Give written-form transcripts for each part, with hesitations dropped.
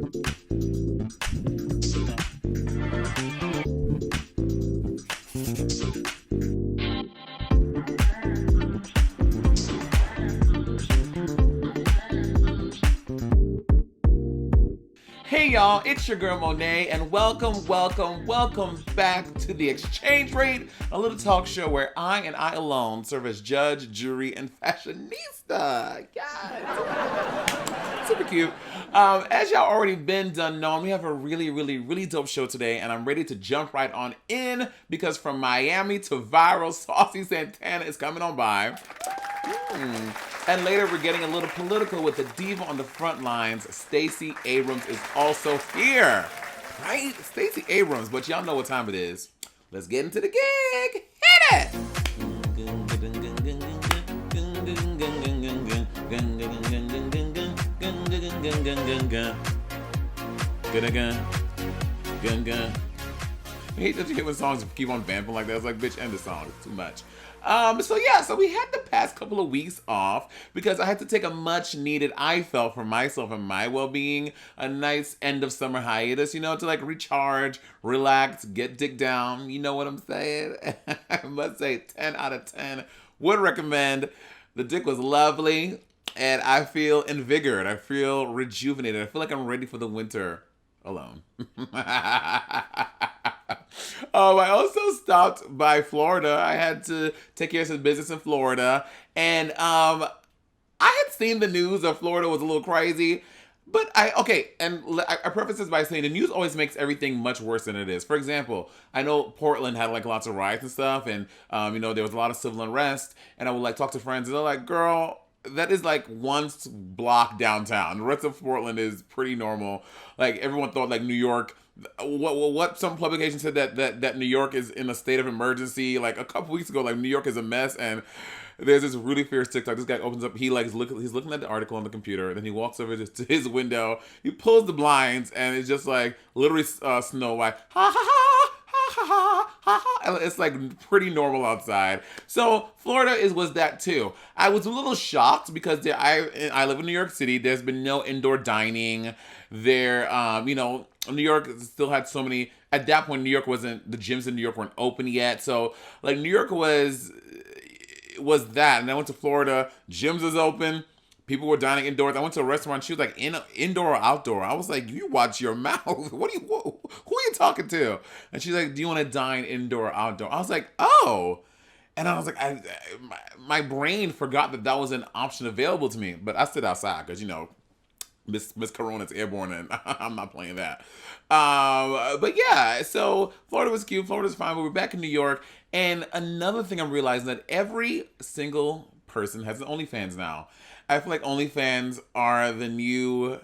Hey y'all, it's your girl Monét, and welcome back to the Exchange Rate, a little talk show where I and I alone serve as judge, jury, and fashionista. Yes! Super cute. As y'all already been done knowing, we have a really dope show today, and I'm ready to jump right on in because from Miami to viral, Saucy Santana is coming on by. And later we're getting a little political with the diva on the front lines. Stacey Abrams is also here. Right? Stacey Abrams, but y'all know what time it is. Let's get into the gig. Hit it! I hate that you hear when songs keep on vamping like that. It's like, bitch, end the song. It's too much. So we had the past couple of weeks off because I had to take a much needed, I felt, for myself and my well-being, a nice end of summer hiatus, to like recharge, relax, get dick down. You know what I'm saying? I must say 10 out of 10 would recommend. The dick was lovely and I feel invigorated. I feel rejuvenated. I feel like I'm ready for the winter alone. I also stopped by Florida. I had to take care of some business in Florida. And I had seen the news of Florida was a little crazy. But I preface this by saying the news always makes everything much worse than it is. For example, I know Portland had like lots of riots and stuff. And, there was a lot of civil unrest. And I would like talk to friends and they're like, girl, that is like one block downtown. The rest of Portland is pretty normal. Like everyone thought like New York. What some publication said that New York is in a state of emergency. Like a couple weeks ago, like New York is a mess, and there's this really fierce TikTok. This guy opens up, he's looking at the article on the computer, then he walks over to his window, he pulls the blinds, and it's just like literally Snow White, ha ha ha. Ha, ha, ha, ha. And it's like pretty normal outside. So Florida was that too. I was a little shocked because I live in New York City. There's been no indoor dining there. New York still had so many. At that point, New York wasn't. The gyms in New York weren't open yet. So like New York was that. And I went to Florida. Gyms was open. People were dining indoors. I went to a restaurant. She was like, indoor or outdoor? I was like, you watch your mouth. Who are you talking to? And she's like, do you want to dine indoor or outdoor? I was like, oh. And I was like, my brain forgot that was an option available to me. But I stood outside because, Miss Corona's airborne and I'm not playing that. But yeah, so Florida was cute. Florida's fine. But we're back in New York. And another thing I'm realizing that every single person has an OnlyFans now. I feel like OnlyFans are the new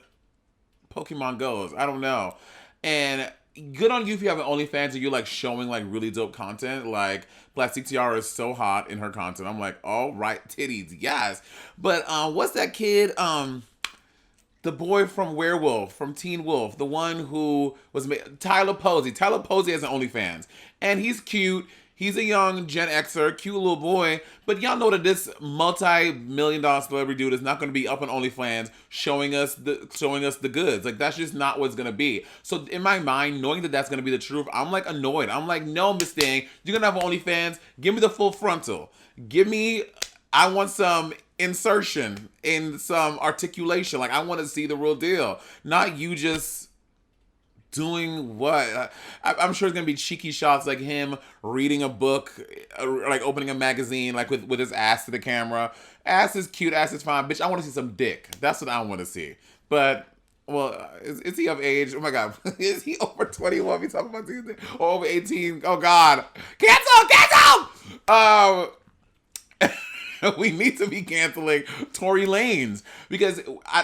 Pokemon Go's. I don't know. And good on you if you have an OnlyFans and you're like showing like really dope content. Like Plastic Tiara is so hot in her content. I'm like, all right, titties, yes. But what's that kid? The boy from from Teen Wolf, the one who was Tyler Posey. Tyler Posey has an OnlyFans, and he's cute. He's a young Gen Xer, cute little boy. But y'all know that this multi-million-dollar celebrity dude is not going to be up on OnlyFans showing us the goods. Like that's just not what it's going to be. So in my mind, knowing that that's going to be the truth, I'm like annoyed. I'm like, no, Miss Thing, you're going to have OnlyFans. Give me the full frontal. I want some insertion in some articulation. Like I want to see the real deal, not you just doing what? I'm sure it's gonna be cheeky shots like him reading a book, like opening a magazine, like with his ass to the camera. Ass is cute, ass is fine. Bitch, I want to see some dick. That's what I want to see. But well, is he of age? Oh my God, is he over 21? We talking about these things? Or over 18? Oh God, cancel! We need to be canceling Tory Lanez because I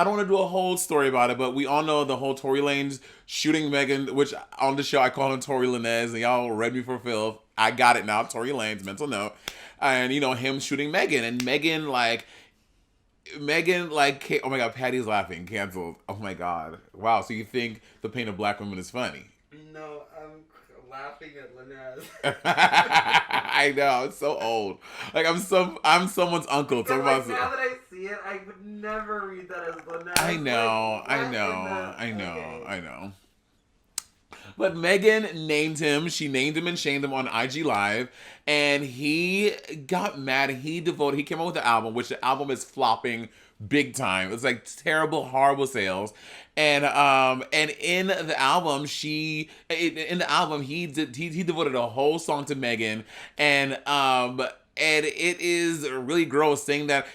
don't want to do a whole story about it, but we all know the whole Tory Lanez shooting Megan, which on the show I call him Tory Lanez, and y'all read me for filth. I got it now, Tory Lanez, mental note, and him shooting Megan, and Megan like, oh my God, Patty's laughing, canceled. Oh my God, wow. So you think the pain of black women is funny? No, I'm laughing at Lil Nas. I know, it's so old. Like I'm someone's uncle. But like, now that I see see it, I would never read that as Lil Nas. I know, Like, I what know, in the- I know, okay. I know. But Megan named him. She named him and shamed him on IG Live, and he got mad. He came out with the album, which the album is flopping big time. It's like terrible, horrible sales. And in the album, he devoted a whole song to Megan, and it is really gross, saying that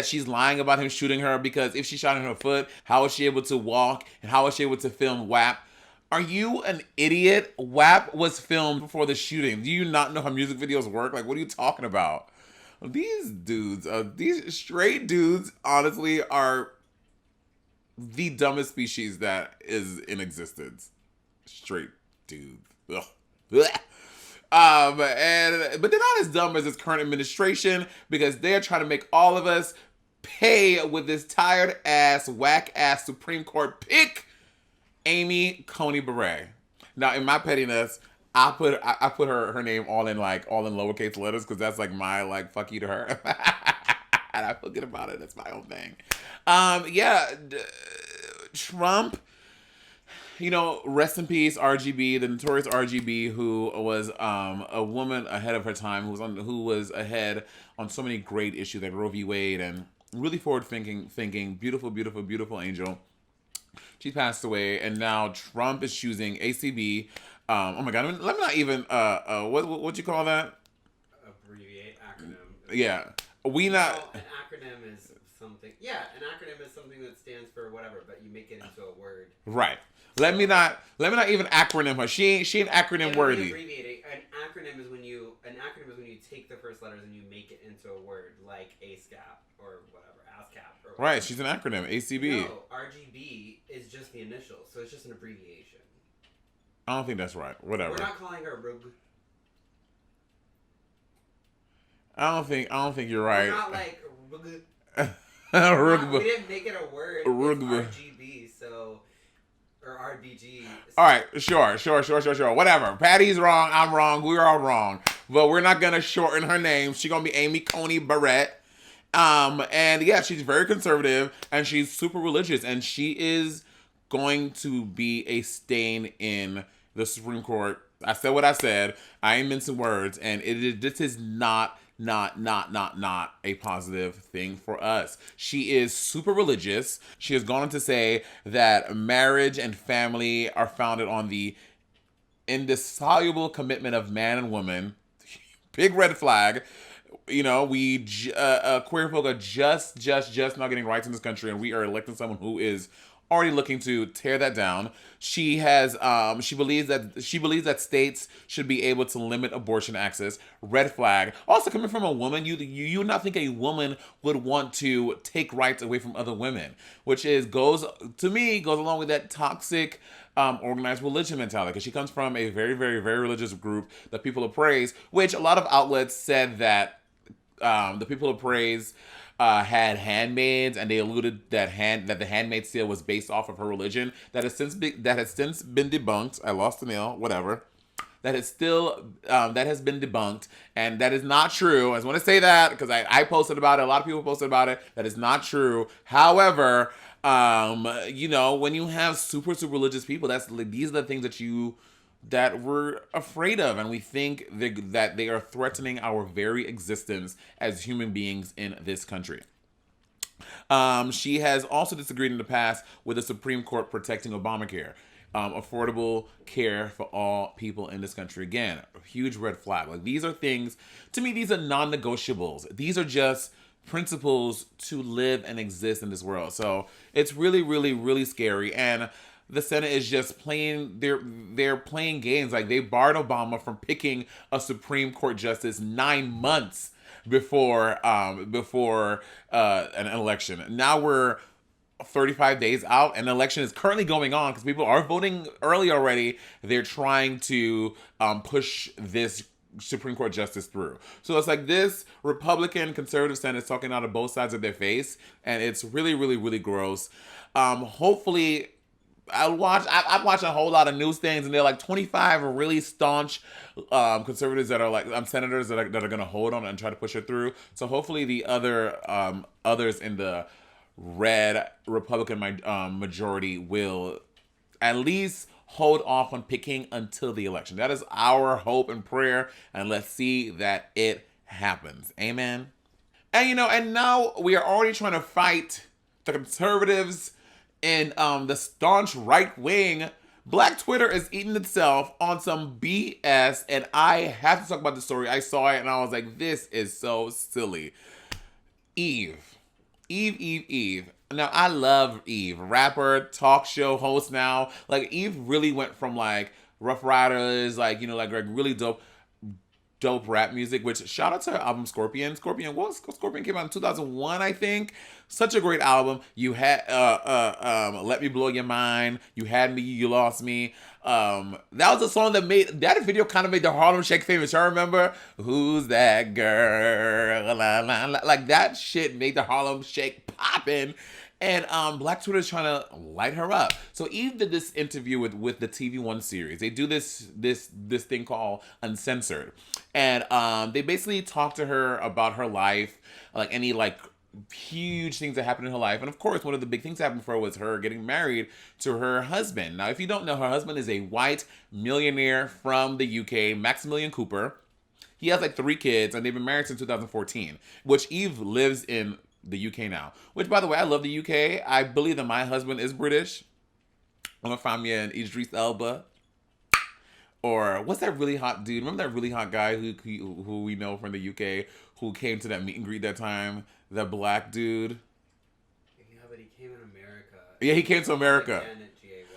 she's lying about him shooting her, because if she shot in her foot, how was she able to walk, and how was she able to film WAP? Are you an idiot? WAP was filmed before the shooting. Do you not know how music videos work? Like, what are you talking about? These dudes, these straight dudes, honestly, are the dumbest species that is in existence. Straight dudes. Ugh. Blech. But they're not as dumb as this current administration, because they're trying to make all of us pay with this tired ass, whack ass Supreme Court pick, Amy Coney Barrett. Now, in my pettiness, I put her name all in lowercase letters, because that's like my fuck you to her, and I forget about it. That's my own thing. Trump. Rest in peace, RGB, the notorious RGB, who was a woman ahead of her time, who was ahead on so many great issues like Roe v. Wade, and really forward thinking, beautiful, beautiful, beautiful angel. She passed away, and now Trump is choosing ACB. Oh my God, let me not even what you call that? Abbreviate acronym. Yeah, we not. Well, an acronym is something. Yeah, an acronym is something that stands for whatever, but you make it into a word. Right. Let me not even acronym her. She ain't acronym worthy. An acronym is when you take the first letters and you make it into a word, like ASCAP or whatever, ASCAP or whatever. Right, she's an acronym, ACB. No, RGB is just the initials, so it's just an abbreviation. I don't think that's right. Whatever. We're not calling her Rug. I don't think you're right. We're not like Rugby. we didn't make it a word. Rugby. It's RGB, so or RBG. All right, sure. Whatever. Patty's wrong. I'm wrong. We're all wrong. But we're not gonna shorten her name. She's gonna be Amy Coney Barrett. And yeah, she's very conservative and she's super religious, and she is going to be a stain in the Supreme Court. I said what I said. I ain't mincing words, and this is not a positive thing for us. She is super religious. She has gone on to say that marriage and family are founded on the indissoluble commitment of man and woman. Big red flag. We queer folk are just not getting rights in this country, and we are electing someone who is already looking to tear that down. She believes that states should be able to limit abortion access. Red flag. Also, coming from a woman, you would not think a woman would want to take rights away from other women, which goes along with that toxic organized religion mentality, because she comes from a very, very, very religious group, the People of Praise, which a lot of outlets said that the People of Praise had handmaids, and they alluded that the handmaid's tale was based off of her religion. That has since been debunked. I lost the nail. Whatever. That has been debunked, and that is not true. I just want to say that because I posted about it. A lot of people posted about it. That is not true. However, when you have super religious people, these are the things that we're afraid of, and we think that they are threatening our very existence as human beings in this country. She has also disagreed in the past with the Supreme Court protecting Obamacare, affordable care for all people in this country. Again, a huge red flag. These are things, to me, these are non-negotiables. These are just principles to live and exist in this world. So it's really, really, really scary. And the Senate is just playing, they're playing games. They barred Obama from picking a Supreme Court justice 9 months before an election. Now we're 35 days out, and the election is currently going on because people are voting early already. They're trying to push this Supreme Court justice through. So it's this Republican conservative Senate is talking out of both sides of their face, and it's really, really, really gross. Hopefully I'm watching a whole lot of news things, and they're like 25 really staunch conservatives that are like senators that are going to hold on and try to push it through. So hopefully the others in the red Republican majority will at least hold off on picking until the election. That is our hope and prayer, and let's see that it happens. Amen. And and now we are already trying to fight the conservatives and the staunch right wing. Black Twitter is eating itself on some BS, and I have to talk about the story. I saw it and I was like, this is so silly. Eve. Eve. Now, I love Eve. Rapper, talk show host now. Like, Eve really went from, like, Rough Riders, like, like really dope rap music, which shout out to her album Scorpion. Scorpion came out in 2001, I think. Such a great album. You had Let Me Blow Your Mind. You Had Me, You Lost Me. That was a song that video kind of made the Harlem Shake famous. Y'all remember? Who's that girl? La, la, la. Like that shit made the Harlem Shake poppin'. And Black Twitter is trying to light her up. So Eve did this interview with the TV One series. They do this thing called Uncensored, and they basically talk to her about her life, like any like huge things that happened in her life. And of course, one of the big things that happened for her was her getting married to her husband. Now, if you don't know, her husband is a white millionaire from the UK, Maximilian Cooper. He has like 3 kids, and they've been married since 2014, which Eve lives in the UK now. Which, by the way, I love the UK. I believe that my husband is British. I'm gonna find me an Idris Elba. Or what's that really hot dude? Remember that really hot guy who we know from the UK who came to that meet and greet that time? That black dude. Yeah, but he came in America. Yeah, he came to America.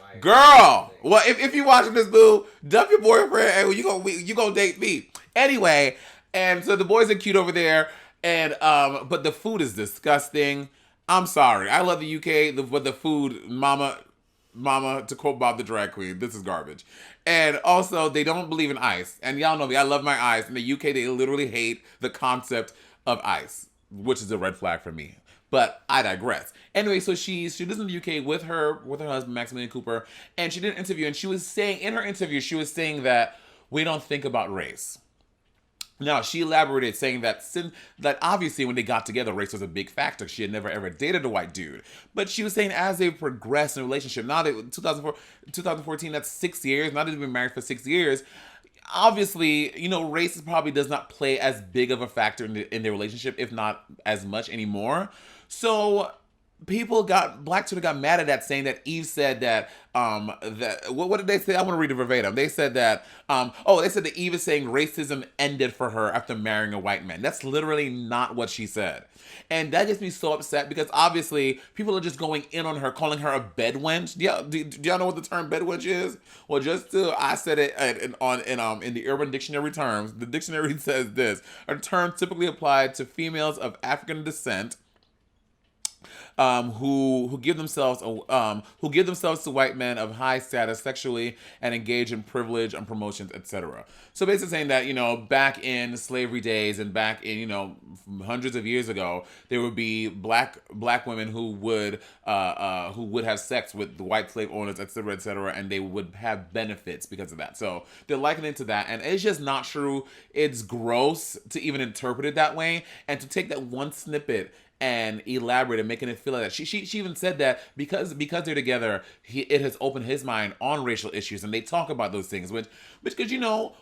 Like Girl! Well, if you're watching this, boo, dump your boyfriend and you gonna date me. Anyway, and so the boys are cute over there. And but the food is disgusting. I'm sorry. I love the UK, but the food, mama, to quote Bob the drag queen, this is garbage. And also, they don't believe in ice. And y'all know me, I love my ice. In the UK, they literally hate the concept of ice, which is a red flag for me. But I digress. Anyway, so she lives in the UK with her husband, Maximilian Cooper, and she did an interview, and she was saying, in her interview, she was saying that we don't think about race. Now, she elaborated saying that obviously when they got together, race was a big factor. She had never ever dated a white dude. But she was saying as they progressed in a relationship, now that 2014, that's 6 years, now that they've been married for 6 years, obviously, race probably does not play as big of a factor in their relationship, if not as much anymore. So Black Twitter got mad at that, saying that Eve said that what did they say? I want to read it verbatim. They said that they said that Eve is saying racism ended for her after marrying a white man. That's literally not what she said. And that gets me so upset because obviously people are just going in on her, calling her a bedwench. Do y'all know what the term bedwench is? Well, I said it in the Urban Dictionary terms. The dictionary says this: a term typically applied to females of African descent who give themselves to white men of high status sexually and engage in privilege and promotions, etc. So basically saying that back in slavery days and back in hundreds of years ago, there would be black women who would have sex with the white slave owners, etc., and they would have benefits because of that. So they're likening it to that, and it's just not true. It's gross to even interpret it that way, and to take that one snippet and elaborate and making it feel like that. She even said that because they're together, it has opened his mind on racial issues, and they talk about those things, which because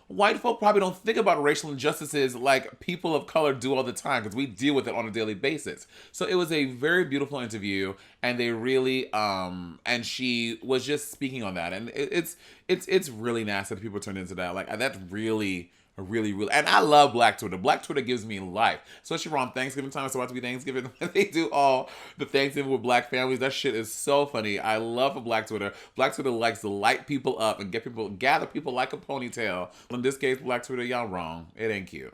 white folk probably don't think about racial injustices like people of color do all the time, because we deal with it on a daily basis. So it was a very beautiful interview, and they really and she was just speaking on that, and it's really nasty that people turn into that. Like, that's really, and I love Black Twitter. Black Twitter gives me life, especially around Thanksgiving time. It's about to be Thanksgiving. They do all the Thanksgiving with black families. That shit is so funny. I love Black Twitter. Black Twitter likes to light people up and gather people like a ponytail. In this case, Black Twitter, y'all wrong. It ain't cute.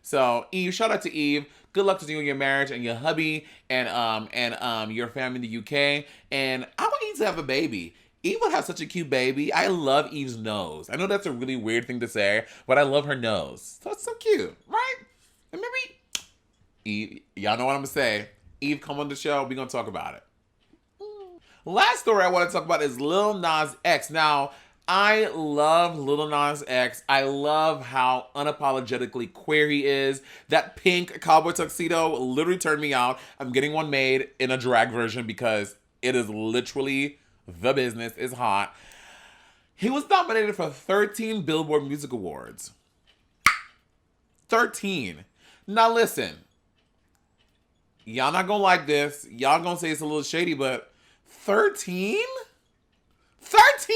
So Eve, shout out to Eve. Good luck to you in your marriage and your hubby and your family in the UK. And I want Eve to have a baby. Eve would have such a cute baby. I love Eve's nose. I know that's a really weird thing to say, but I love her nose. So it's so cute, right? And maybe Eve, y'all know what I'm gonna say. Eve, come on the show. We're gonna talk about it. Last story I want to talk about is Lil Nas X. Now, I love Lil Nas X. I love how unapologetically queer he is. That pink cowboy tuxedo literally turned me out. I'm getting one made in a drag version because it is literally the business. It's hot. He was nominated for 13 Billboard Music Awards. 13. Now listen, y'all not gonna like this. Y'all gonna say it's a little shady, but 13? 13?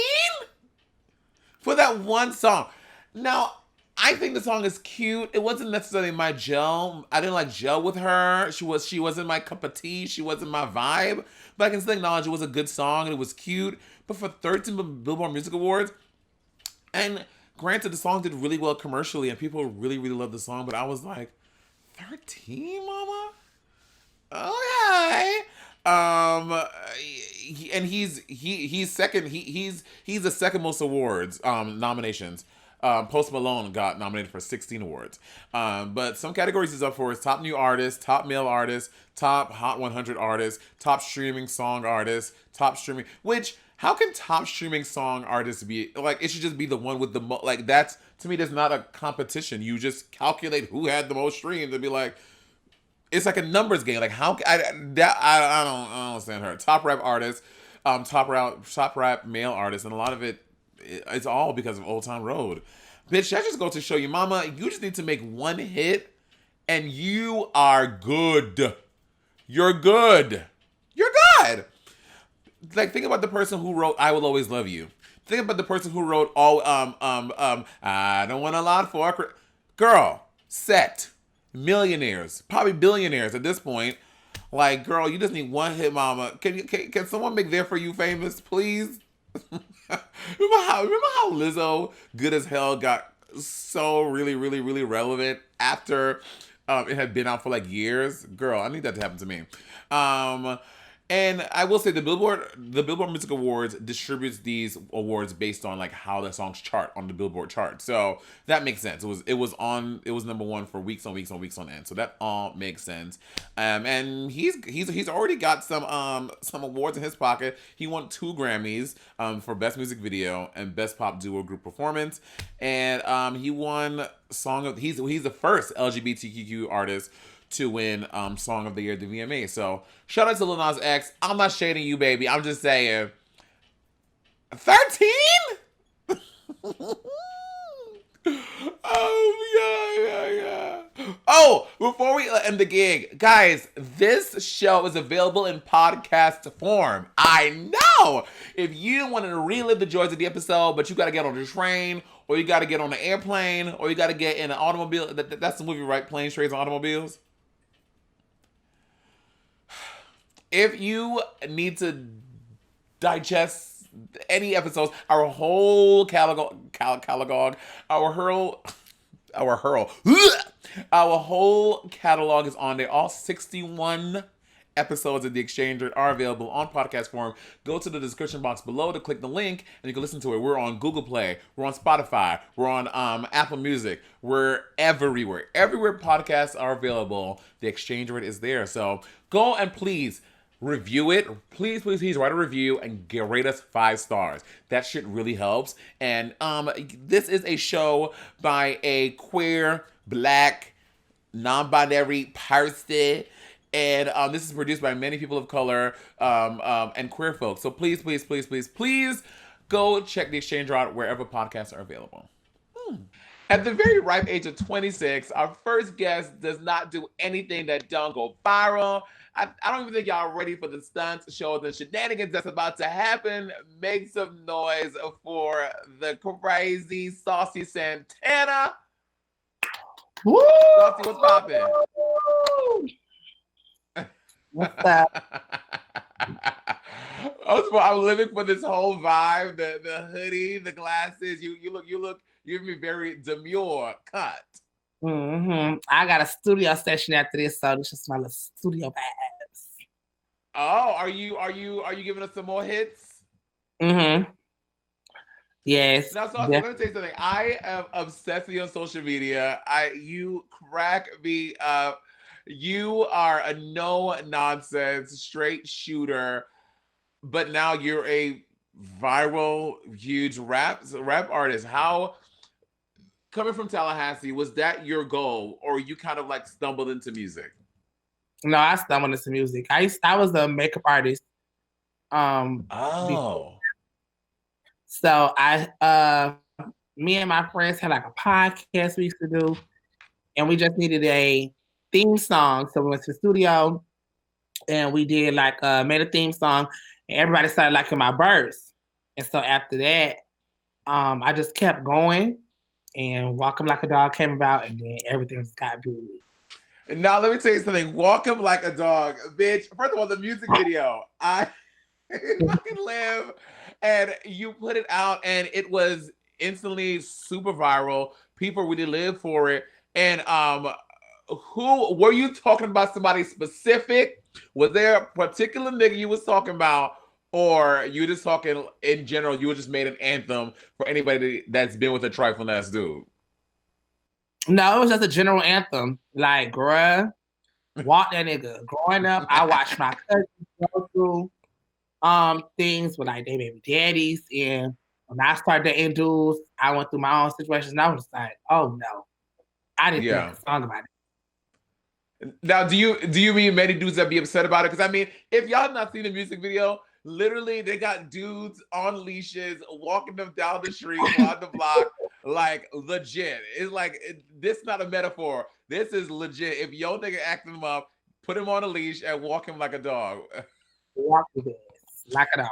For that one song. Now, I think the song is cute. It wasn't necessarily my gel. I didn't like gel with her. She wasn't my cup of tea. She wasn't my vibe. But I can still acknowledge it was a good song and it was cute. But for 13 Billboard Music Awards, and granted, the song did really well commercially and people really, really loved the song, but I was like, 13, mama? Okay. And he's second. He's the second most awards nominations. Post Malone got nominated for 16 awards. But some categories he's up for is top new artist, top male artist, top Hot 100 artist, top streaming song artist, top streaming. Which, how can top streaming song artist be like? It should just be the one with the most. Like, that's, to me, that's not a competition. You just calculate who had the most streams and be like, it's like a numbers game. Like, how I don't understand her. Top rap artist, top rap male artist, and a lot of it's all because of Old Town Road. Bitch, that just goes to show you, mama, you just need to make one hit and you are good. You're good. You're good. Like, think about the person who wrote I Will Always Love You. Think about the person who wrote I Don't Want a Lot for a Girl, set. Millionaires, probably billionaires at this point. Like, girl, you just need one hit, mama. Can someone make There For You famous, please? remember how Lizzo, Good As Hell, got so really, really, really relevant after it had been out for like years? Girl, I need that to happen to me. And I will say the Billboard Music Awards distributes these awards based on like how the songs chart on the Billboard chart. So that makes sense. It was number one for weeks on end. So that all makes sense. And he's already got some awards in his pocket. He won 2 Grammys for Best Music Video and Best Pop Duo Group Performance. And he won he's the first LGBTQ artist to win Song of the Year at the VMA. So shout out to Lil Nas X. I'm not shading you, baby. I'm just saying. 13? Oh, yeah. Oh, before we end the gig, guys, this show is available in podcast form. I know. If you want to relive the joys of the episode, but you got to get on the train, or you got to get on the airplane, or you got to get in an automobile. That's the movie, right? Planes, Trains, and Automobiles. If you need to digest any episodes, our whole catalog, our whole catalog is on there. All 61 episodes of The Exchanger are available on podcast form. Go to the description box below to click the link and you can listen to it. We're on Google Play. We're on Spotify. We're on Apple Music. We're everywhere. Everywhere podcasts are available, The Exchanger is there. So go and please review it. Please write a review and rate us 5 stars. That shit really helps. And this is a show by a queer, black, non-binary person. And this is produced by many people of color and queer folks. So please go check The Exchanger out wherever podcasts are available. At the very ripe age of 26, our first guest does not do anything that don't go viral. I don't even think y'all are ready for the stunts, shows, and shenanigans that's about to happen. Make some noise for the crazy Saucy Santana. Woo! Saucy, what's poppin'? What's up? I'm living for this whole vibe. The hoodie, the glasses. You give me very demure cut. Mm-hmm. I got a studio session after this, so this is my little studio vibes. Oh, are you giving us some more hits? Mm-hmm. Yes. Now, Saucy, let me tell you something. I am obsessed with you on social media. You crack me up. You are a no-nonsense, straight shooter. but now you're a viral, huge rap artist. How, coming from Tallahassee, was that your goal, or you kind of like stumbled into music? No, I stumbled into music. I was a makeup artist. Before. Oh, So me and my friends had like a podcast we used to do, and we just needed a theme song. So we went to the studio and we did like made a theme song, and everybody started liking my verse. And so after that, I just kept going, and Walking Like a Dog came about, and then everything just got good. now let me tell you something. Walk him like a dog, bitch. First of all, the music video, I fucking live, and you put it out, and it was instantly super viral. People really live for it. And who were you talking about? Somebody specific? Was there a particular nigga you was talking about, or you just talking in general? You just made an anthem for anybody that's been with a trifling ass dude. No, it was just a general anthem. Like, bruh, walk that nigga. Growing up, I watched my cousins go through things with like their baby daddies. And when I started dating dudes, I went through my own situations, and I was like, oh no. I didn't Yeah. make a song about it. Now, do you mean many dudes that be upset about it? Because I mean, if y'all have not seen the music video, literally they got dudes on leashes walking them down the street, on the block, like legit. It's like this not a metaphor. This is legit. If your nigga acting him up, put him on a leash and walk him like a dog. Walk his ass like a dog.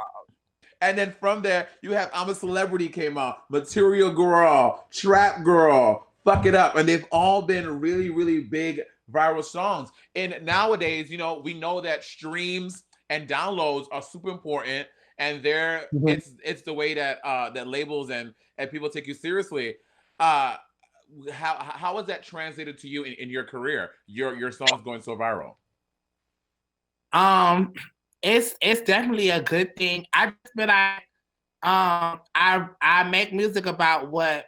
And then from there, you have I'm a Celebrity came out, Material Girl, Trap Girl, Fuck It Up. And they've all been really, really big viral songs. And nowadays, you know, we know that streams and downloads are super important. And they're it's the way that that labels and people take you seriously. How has that translated to you in your career? Your songs going so viral? It's definitely a good thing. I just feel like I make music about what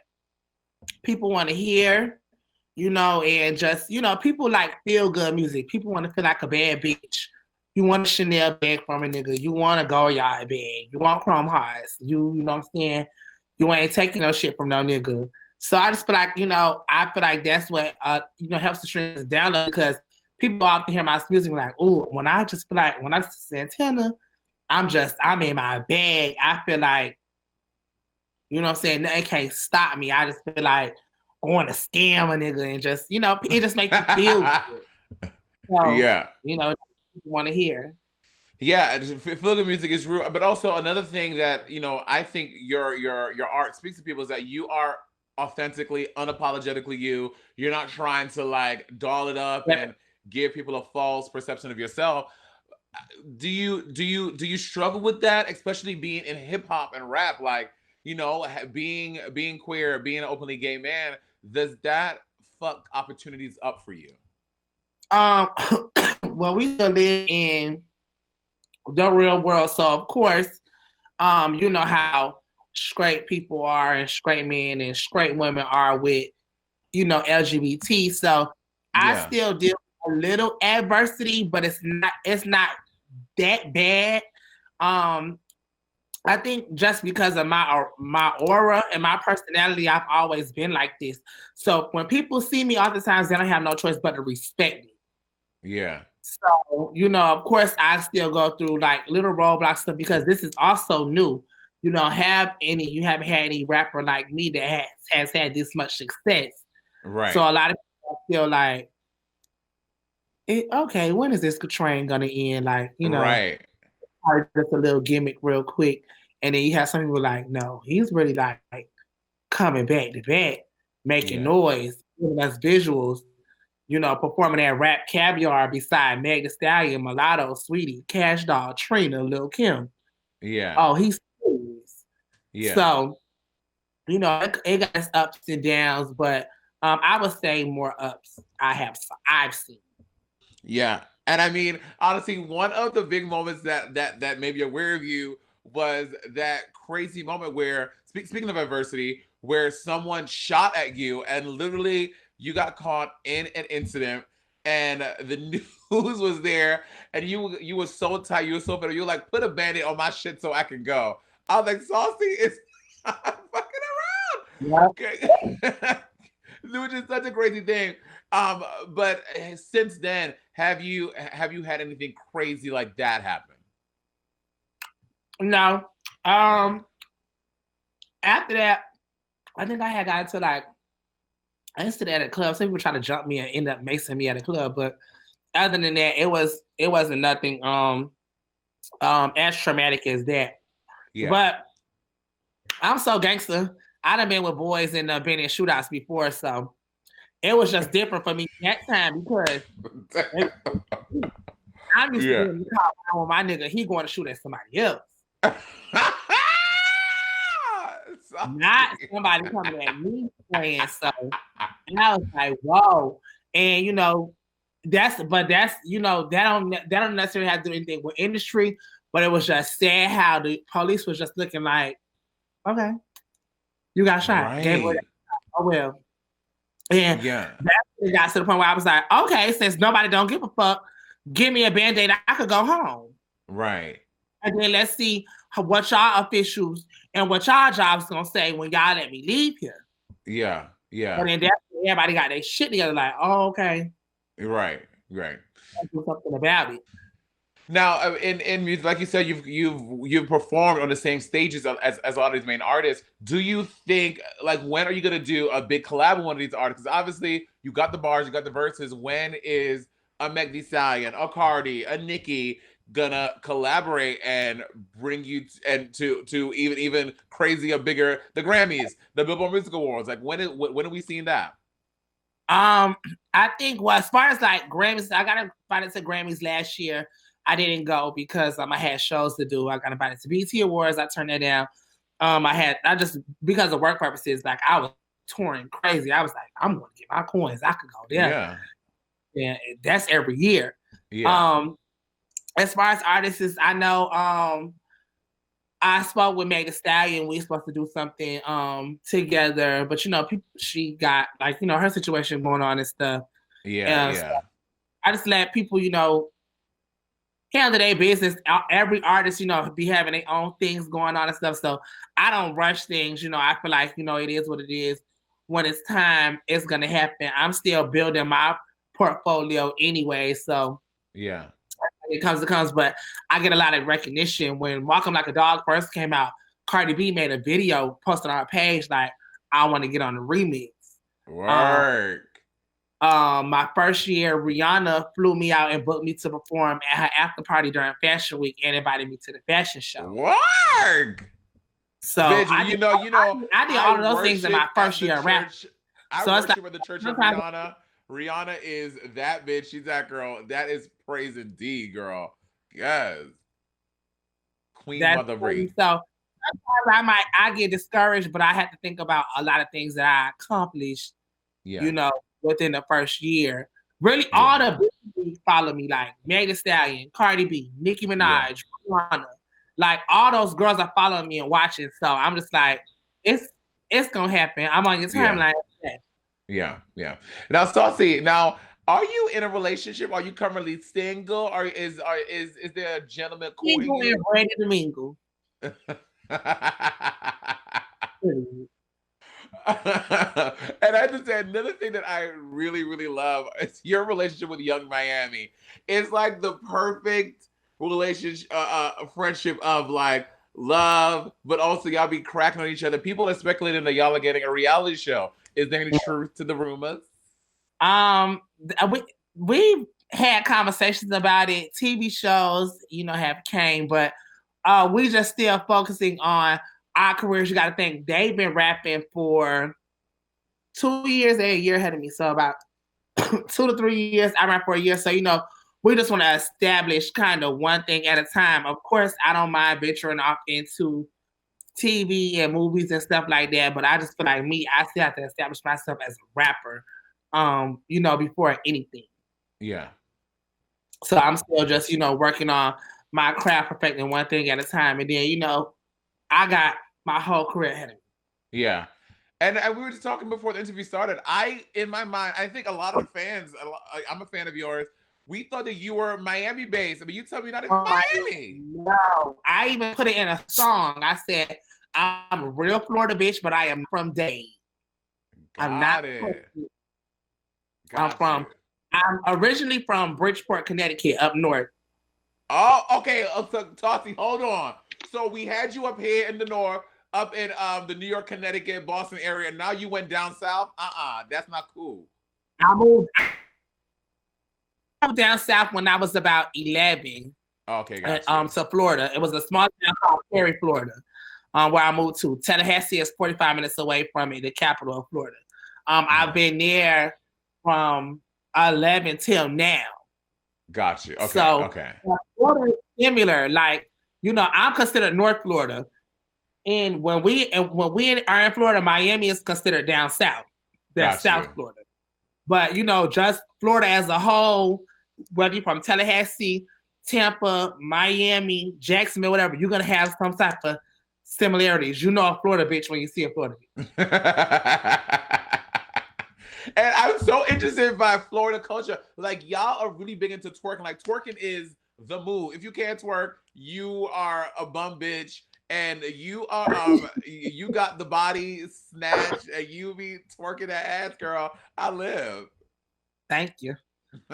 people want to hear, you know, and just, you know, people like feel good music. People want to feel like a bad bitch. You want a Chanel bag from a nigga. You want a Goyard bag. You want Chrome Hearts. You know what I'm saying? You ain't taking no shit from no nigga. So I just feel like, you know, I feel like that's what, you know, helps the streams download, because people often hear my music like, oh, when I just feel like, when I listen to Santana, I'm in my bag. I feel like, you know what I'm saying? Nothing can't stop me. I just feel like I want to scam a nigga and just, you know, it just makes me feel good. So, Yeah. you know, people want to hear. Yeah, feel good music is real, but also another thing that, you know, I think your art speaks to people is that you are authentically, unapologetically you. You're not trying to like doll it up and give people a false perception of yourself. Do you struggle with that, especially being in hip hop and rap? Like, you know, being queer, being an openly gay man, does that fuck opportunities up for you? Well, we still live in the real world, so of course, you know how straight people are, and straight men and straight women are with, you know, LGBT. So I still deal with a little adversity, but it's not that bad. I think just because of my aura and my personality, I've always been like this. So when people see me, oftentimes they don't have no choice but to respect me. Yeah. So, you know, of course, I still go through like little roadblocks stuff, because this is also new. You know, you haven't had any rapper like me that has had this much success. Right. So a lot of people feel like, okay, when is this train gonna end? Like, you know, right. Just a little gimmick real quick. And then you have some people like, no, he's really like coming back to back, making noise, giving us visuals, you know, performing that rap Caviar beside Meg Thee Stallion, Mulatto, Sweetie, Cash Doll, Trina, Lil Kim. Yeah. Oh, he's serious. Yeah. So, you know, it got its ups and downs, but I would say more ups I've seen. Yeah. And I mean, honestly, one of the big moments that made me aware of you was that crazy moment where, speaking of adversity, where someone shot at you and literally you got caught in an incident. and the news was there, and you were so tight, you were so bitter. You were like, put a band-aid on my shit so I can go. I was like, Saucy is not fucking around. Yeah. Okay. Which is such a crazy thing. But since then, have you had anything crazy like that happen? No. After that, I think I had got to like I used to at a club. Some people try to jump me and end up macing me at a club, but other than that, it wasn't nothing as traumatic as that. Yeah. But I'm so gangster. I done been with boys and been in shootouts before, so it was just different for me that time because I'm used to being caught with my nigga. He going to shoot at somebody else. Not somebody coming at me playing. So and I was like, whoa. And that don't necessarily have to do anything with industry, but it was just sad how the police was just looking like, okay, you got shot. Right. Oh well. And that got to the point where I was like, okay, since nobody don't give a fuck, give me a band-aid, I could go home. Right. And then let's see what y'all officials and what y'all jobs gonna say when y'all let me leave here. Yeah, yeah. And then everybody got their shit together, like, oh, okay. Right. Let's do something about it. Now, in music, like you said, you've performed on the same stages as a lot of these main artists. Do you think, like, when are you gonna do a big collab with one of these artists? Because obviously, you got the bars, you got the verses. When is a Meg Thee Stallion, a Cardi, a Nicki gonna collaborate and bring you to even crazier, bigger, the Grammys, the Billboard Music Awards? Like, when are we seeing that? I think, well, as far as like Grammys, I got invited to Grammys last year. I didn't go because I had shows to do. I got invited to BET Awards. I turned that down. I just, because of work purposes, like I was touring crazy. I was like, I'm going to get my coins. I could go there. Yeah. That's every year. Yeah. As far as artists, I know I spoke with Meg Thee Stallion. We were supposed to do something together, but she got like her situation going on and stuff. Yeah. So I just let people handle their business. Every artist be having their own things going on and stuff. So I don't rush things. I feel like it is what it is. When it's time, it's gonna happen. I'm still building my portfolio anyway. So yeah. It comes, but I get a lot of recognition. When Walk 'Em Like a Dog first came out, Cardi B made a video posted on her page like, I want to get on the remix. Work. My first year, Rihanna flew me out and booked me to perform at her after party during Fashion Week and invited me to the fashion show. Work. So bitch, I did all of those things in my first year rap. I worship at the church of Rihanna. Rihanna is that bitch. She's that girl. That is praise indeed, girl. Yes. Queen Mother Ray. So sometimes I get discouraged, but I have to think about a lot of things that I accomplished, within the first year. Really, all the bitches follow me, like Meg Thee Stallion, Cardi B, Nicki Minaj, Rihanna. Like all those girls are following me and watching. So I'm just like, it's gonna happen. I'm on your timeline. Yeah. Now, Saucy, are you in a relationship? Are you currently single? Or is there a gentleman courting you? Single and ready to mingle. And I have to say, another thing that I really, really love is your relationship with Young Miami. It's like the perfect relationship, friendship of like love, but also y'all be cracking on each other. People are speculating that y'all are getting a reality show. Is there any truth to the rumors? We've had conversations about it. TV shows, have came, but we just still focusing on our careers. You got to think they've been rapping for 2 years. They're a year ahead of me, so about 2 to 3 years. I rap for a year, so we just want to establish kind of one thing at a time. Of course, I don't mind venturing off into TV and movies and stuff like that, but I just feel like I still have to establish myself as a rapper, before anything. Yeah. So I'm still just, working on my craft, perfecting one thing at a time, and then, I got my whole career ahead of me. Yeah. And we were just talking before the interview started. In my mind, I think a lot of the fans, I'm a fan of yours. We thought that you were Miami based. I mean, you tell me you're not in Miami. No, I even put it in a song. I said, I'm a real Florida bitch, but I am from Dade. I'm not. I'm originally from Bridgeport, Connecticut, up north. Oh, okay. So, Saucy, hold on. So we had you up here in the north, up in the New York, Connecticut, Boston area. Now you went down south. That's not cool. I moved down south when I was about 11. Okay, gotcha. To Florida. It was a small town called Perry, Florida, where I moved to. Tallahassee is 45 minutes away from me, the capital of Florida. I've been there from 11 till now. Gotcha. Okay. So, okay. Florida is similar. Like, I'm considered North Florida. And when we are in Florida, Miami is considered down south. That's South Florida. But, just Florida as a whole, whether you're from Tallahassee, Tampa, Miami, Jacksonville, whatever, you're going to have some type of similarities. You know a Florida bitch when you see a Florida bitch. And I'm so interested by Florida culture. Like, y'all are really big into twerking. Like, twerking is the move. If you can't twerk, you are a bum bitch. And you are, you got the body snatched, and you be twerking that ass, girl. I live. Thank you.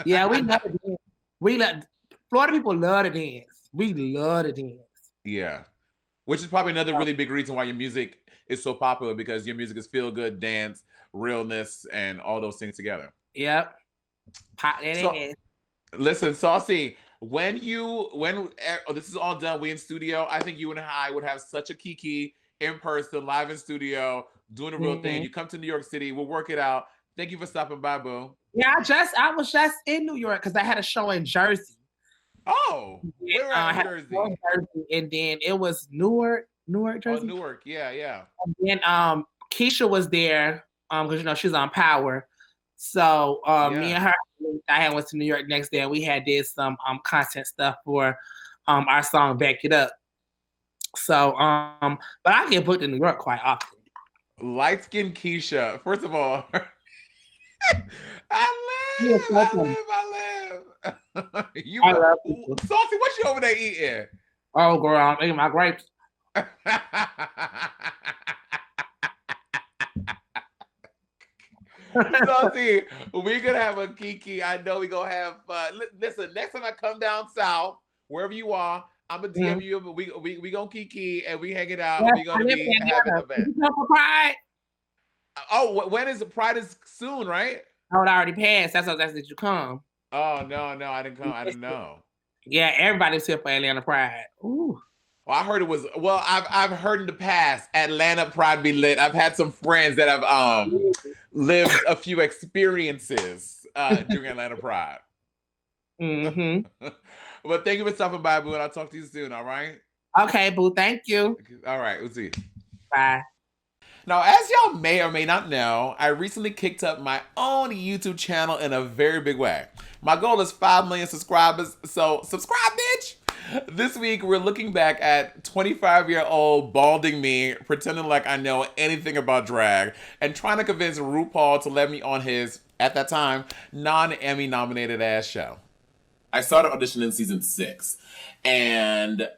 Yeah, we love to dance. Florida people love to dance. We love to dance. Yeah. Which is probably another really big reason why your music is so popular, because your music is feel good, dance, realness, and all those things together. Yep. Listen, Saucy, when this is all done, we in studio, I think you and I would have such a kiki in person, live in studio, doing the real thing. You come to New York City, we'll work it out. Thank you for stopping by, boo. Yeah, I was just in New York because I had a show in Jersey. Oh, where were in Jersey? And then it was Newark, Jersey. Oh, Newark, yeah. And then Keisha was there because she's on Power. So me and her, I went to New York next day, and we did some content stuff for our song "Back It Up." So but I get booked in New York quite often. Light skinned Keisha. First of all, I live. I love you. Saucy, what you over there eating? Oh, girl, I'm eating my grapes. Saucy, we're gonna have a kiki. I know we're gonna have listen, next time I come down south, wherever you are, I'm gonna DM you, but we gonna kiki and we hanging out. We're gonna be having an event. Pride? Oh, when is Pride? Is soon, right? Oh, it already passed. That's did you come? Oh no, I didn't come. I didn't know. Yeah, everybody's here for Atlanta Pride. Ooh. Well, I heard it was. Well, I've heard in the past Atlanta Pride be lit. I've had some friends that have lived a few experiences during Atlanta Pride. But thank you for stopping by, boo, and I'll talk to you soon. All right. Okay, boo. Thank you. All right. We'll see. Bye. Now, as y'all may or may not know, I recently kicked up my own YouTube channel in a very big way. My goal is 5 million subscribers, so subscribe, bitch! This week, we're looking back at 25-year-old balding me, pretending like I know anything about drag, and trying to convince RuPaul to let me on his, at that time, non-Emmy nominated ass show. I started auditioning in season 6, and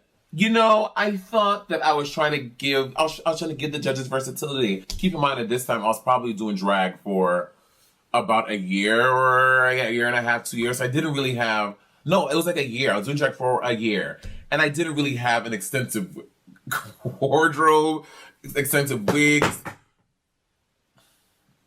I thought that I was trying to give the judges versatility. Keep in mind at this time, I was probably doing drag for about a year or a year and a half, 2 years. I didn't really have, no, it was like a year. I was doing drag for a year. And I didn't really have an extensive wardrobe, extensive wigs.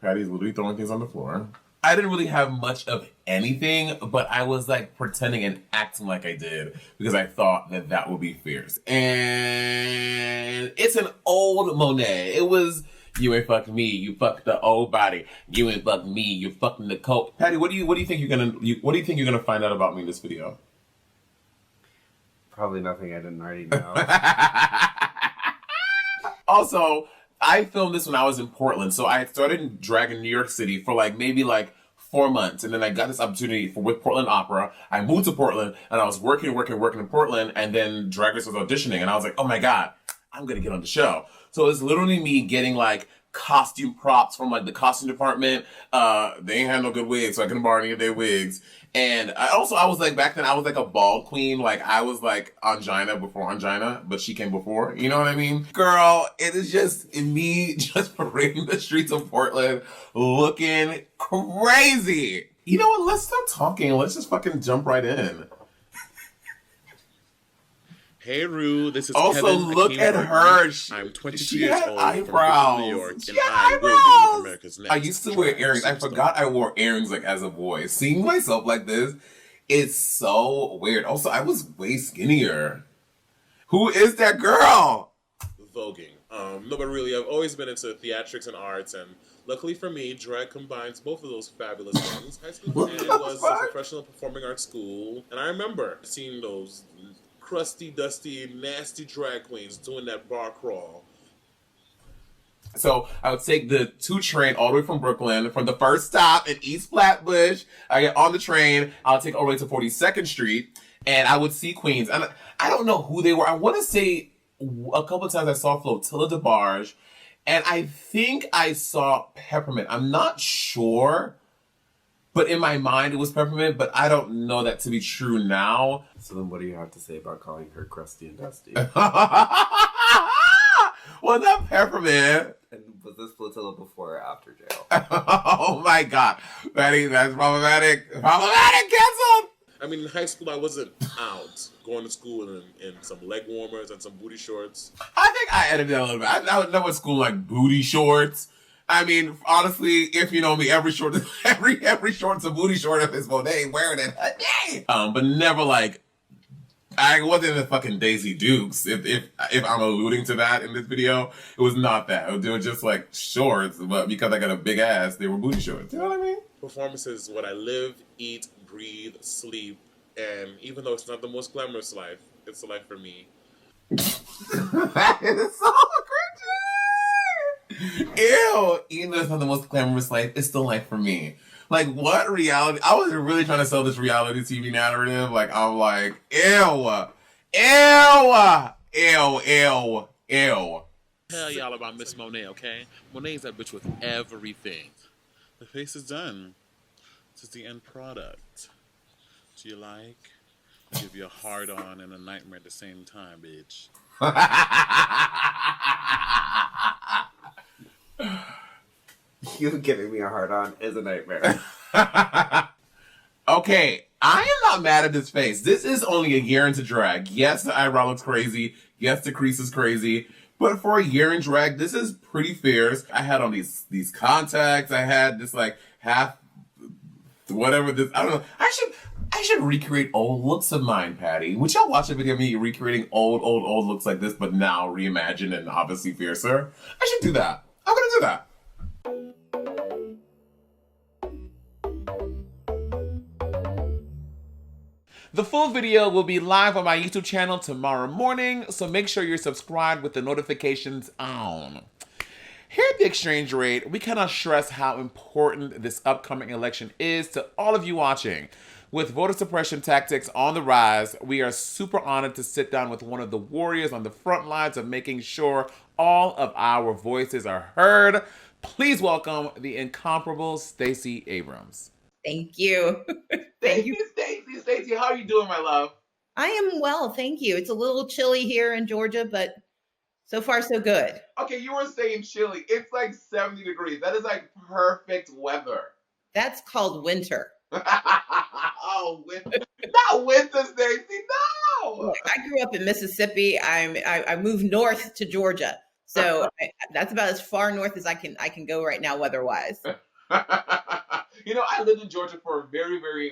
Patty's literally throwing things on the floor. I didn't really have much of anything, but I was like pretending and acting like I did because I thought that would be fierce. And it's an old Monét. It was, you ain't fucked me, you fucked the old body. You ain't fucked me, you fucking the coat. Patty, what do you think you're gonna find out about me in this video? Probably nothing I didn't already know. Also, I filmed this when I was in Portland, so I started drag in New York City for maybe 4 months, and then I got this opportunity with Portland Opera. I moved to Portland, and I was working in Portland, and then Drag Race was auditioning, and I was like, oh my god, I'm gonna get on the show. So it's literally me getting costume props from like the costume department. They ain't had no good wigs, so I couldn't borrow any of their wigs. And I was like, back then I was like a bald queen. Like I was like Angina before Angina, but she came before. You know what I mean? Girl, it is just me just parading the streets of Portland looking crazy. You know what? Let's stop talking. Let's just fucking jump right in. Hey Rue, this is also, Kevin. Look at her. I'm 22 she years had old eyebrows. from New York, she and had I eyebrows. will be America's next. I used to wear earrings. I forgot I wore earrings like as a boy. Seeing myself like this, it's so weird. Also, I was way skinnier. Who is that girl? Voguing. No, but really, I've always been into theatrics and arts, and luckily for me, drag combines both of those fabulous things. High school was a professional performing arts school, and I remember seeing those crusty, dusty, nasty drag queens doing that bar crawl. So I would take the 2 train all the way from Brooklyn, from the first stop in East Flatbush. I get on the train, I'll take all the way to 42nd Street, and I would see queens. And I don't know who they were. I want to say a couple of times I saw Flotilla DeBarge, and I think I saw Peppermint. I'm not sure, but in my mind it was Peppermint, but I don't know that to be true now. So then what do you have to say about calling her crusty and dusty? Well, not Peppermint. And was this Flotilla before or after jail? Oh my god. That's problematic. Problematic, canceled! I mean, in high school, I wasn't out going to school in some leg warmers and some booty shorts. I think I edited it a little bit. I would know at school like booty shorts. I mean, honestly, if you know me, every short's a booty short if it's Monet wearing it. But never like, I wasn't in fucking Daisy Dukes. If I'm alluding to that in this video, it was not that. They were just like shorts, but because I got a big ass, they were booty shorts. You know what I mean? Performance is what I live, eat, breathe, sleep, and even though it's not the most glamorous life, it's a life for me. That is so cringy! Ew! Even though it's not the most glamorous life, it's still life for me. Like, what reality? I was really trying to sell this reality TV narrative. Like, I'm like, ew! Ew! Ew, ew, ew. Tell y'all about Miss Monet, okay? Monet's that bitch with everything. The face is done. This is the end product. Do you like? I'll give you a hard-on and a nightmare at the same time, bitch. You giving me a hard on is a nightmare. Okay, I am not mad at this face. This is only a year into drag. Yes, the eyebrow looks crazy. Yes, the crease is crazy. But for a year in drag, this is pretty fierce. I had on these contacts. I had this like half, whatever this, I don't know. I should recreate old looks of mine, Patty. Would y'all watch a video of me recreating old looks like this, but now reimagined and obviously fiercer? I should do that. I'm gonna do that. The full video will be live on my YouTube channel tomorrow morning, so make sure you're subscribed with the notifications on. Here at the Exchange Rate, we cannot stress how important this upcoming election is to all of you watching. With voter suppression tactics on the rise, we are super honored to sit down with one of the warriors on the front lines of making sure all of our voices are heard. Please welcome the incomparable Stacey Abrams. Thank you. Thank you, Stacey. Stacey, how are you doing, my love? I am well, thank you. It's a little chilly here in Georgia, but so far so good. Okay, you were saying chilly. It's like 70 degrees. That is like perfect weather. That's called winter. Oh, winter. Not winter, Stacey. No. I grew up in Mississippi. I moved north to Georgia. So that's about as far north as I can go right now weather-wise. You know, I lived in Georgia for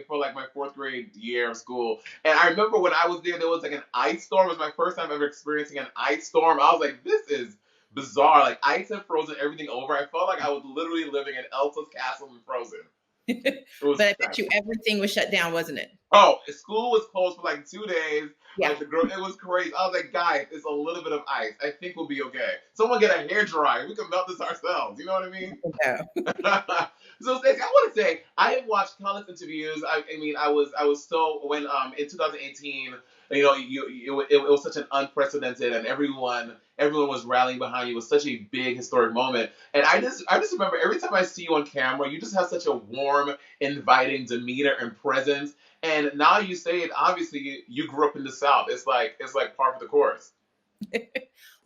for like my 4th grade year of school. And I remember when I was there was like an ice storm. It was my first time ever experiencing an ice storm. I was like, this is bizarre. Like, ice had frozen everything over. I felt like I was literally living in Elsa's castle in Frozen. But I bet you everything was shut down, wasn't it? Oh, school was closed for like 2 days. Yeah. Like it was crazy. I was like, guys, it's a little bit of ice. I think we'll be okay. Someone get a hairdryer. We can melt this ourselves. You know what I mean? Yeah. So, Stacey, I want to say I have watched countless interviews. I mean, I was so when in 2018, you know, it was such an unprecedented, and everyone everyone was rallying behind you. It was such a big historic moment. And I just remember every time I see you on camera, you just have such a warm, inviting demeanor and presence. And now you say it, obviously you grew up in the South. It's like par for the course.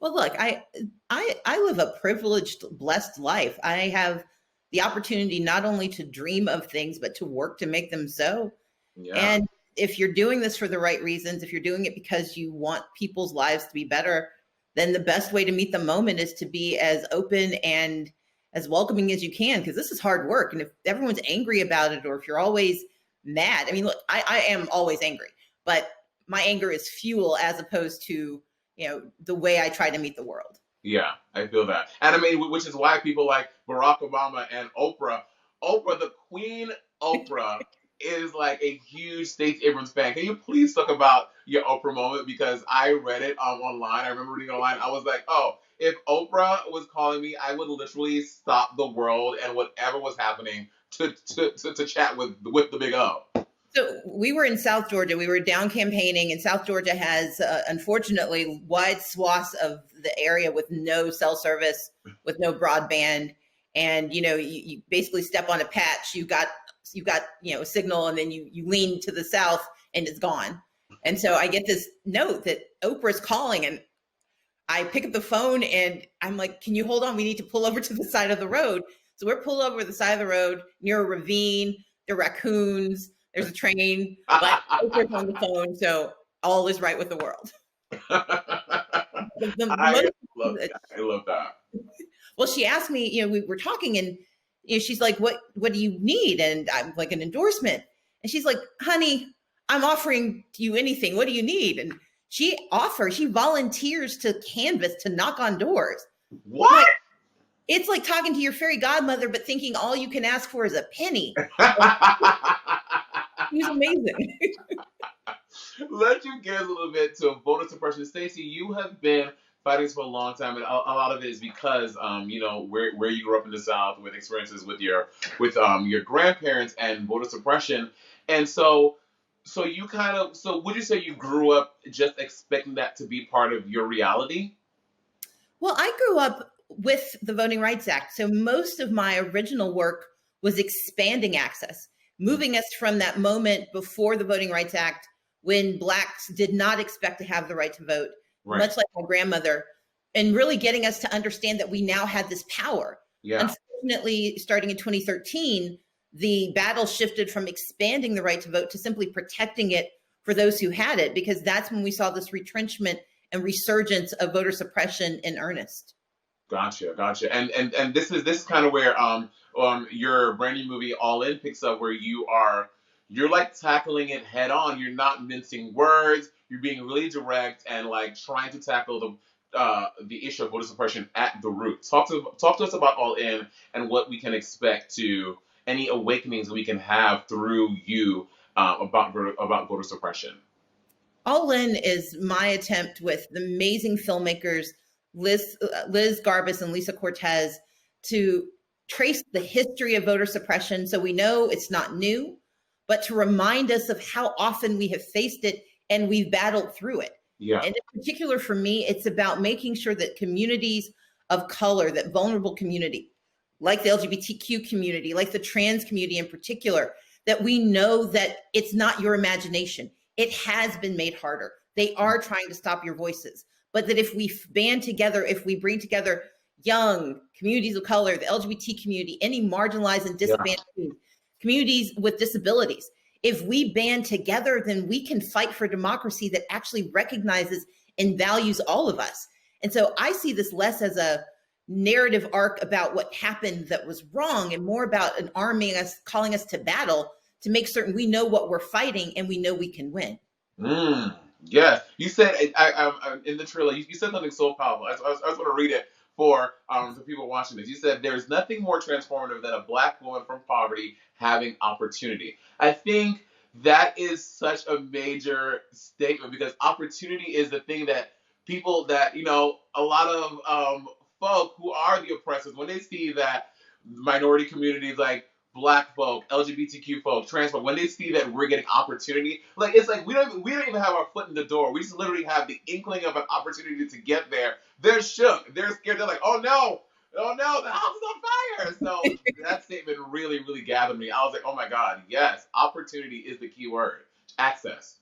Well, look, I live a privileged, blessed life. I have the opportunity not only to dream of things, but to work to make them so. Yeah. And if you're doing this for the right reasons, if you're doing it because you want people's lives to be better, then the best way to meet the moment is to be as open and as welcoming as you can, because this is hard work. And if everyone's angry about it, or if you're always mad, I mean, look, I am always angry, but my anger is fuel as opposed to, the way I try to meet the world. Yeah, I feel that. And I mean, which is why people like Barack Obama and Oprah, the Queen Oprah, is like a huge Stacey Abrams fan. Can you please talk about your Oprah moment? Because I read it online. I remember reading online. I was like, oh, if Oprah was calling me, I would literally stop the world and whatever was happening to chat with the big O. So we were in South Georgia. We were down campaigning, and South Georgia has, unfortunately, wide swaths of the area with no cell service, with no broadband. And, you basically step on a patch, you got a signal, and then you lean to the south and it's gone. And so I get this note that Oprah's calling, and I pick up the phone and I'm like, can you hold on? We need to pull over to the side of the road. So we're pulled over the side of the road near a ravine. There are raccoons. There's a train, but Oprah's on the phone, so all is right with the world. I love that. Well, she asked me, we were talking, and she's like, what do you need? And I'm like, an endorsement. And she's like, honey, I'm offering you anything. What do you need? And she volunteers to canvass, to knock on doors. What? It's like talking to your fairy godmother, but thinking all you can ask for is a penny. He's amazing. Let you get a little bit to voter suppression. Stacey, you have been fighting this for a long time, and a lot of it is because where you grew up in the South, with experiences with your grandparents and voter suppression. And so would you say you grew up just expecting that to be part of your reality? Well, I grew up with the Voting Rights Act. So most of my original work was expanding access, moving us from that moment before the Voting Rights Act, when Blacks did not expect to have the right to vote, right, much like my grandmother, and really getting us to understand that we now had this power. Yeah. Unfortunately, starting in 2013, the battle shifted from expanding the right to vote to simply protecting it for those who had it, because that's when we saw this retrenchment and resurgence of voter suppression in earnest. Gotcha. And this is kind of where your brand new movie All In picks up, where you're like tackling it head on. You're not mincing words. You're being really direct and like trying to tackle the issue of voter suppression at the root. Talk to us about All In and what we can expect to any awakenings we can have through you about voter suppression. All In is my attempt with the amazing filmmakers Liz Garbus and Lisa Cortez to trace the history of voter suppression, so we know it's not new, but to remind us of how often we have faced it and we've battled through it. Yeah. And in particular for me, it's about making sure that communities of color, that vulnerable community, like the LGBTQ community, like the trans community in particular, that we know that it's not your imagination. It has been made harder. They are trying to stop your voices. But that if we band together, if we bring together young communities of color, the LGBT community, any marginalized and disadvantaged communities with disabilities, if we band together, then we can fight for democracy that actually recognizes and values all of us. And so I see this less as a narrative arc about what happened that was wrong, and more about an arming us, calling us to battle to make certain we know what we're fighting and we know we can win. Yes, you said I in the trailer. You said something so powerful. I was going to read it for the people watching this. You said there's nothing more transformative than a Black woman from poverty having opportunity. I think that is such a major statement, because opportunity is the thing that people that a lot of folk who are the oppressors, when they see that minority communities like Black folk, LGBTQ folk, trans folk, when they see that we're getting opportunity, like it's like we don't even have our foot in the door. We just literally have the inkling of an opportunity to get there. They're shook. They're scared. They're like, oh no, the house is on fire. So that statement really, really gathered me. I was like, oh my God, yes, opportunity is the key word. Access.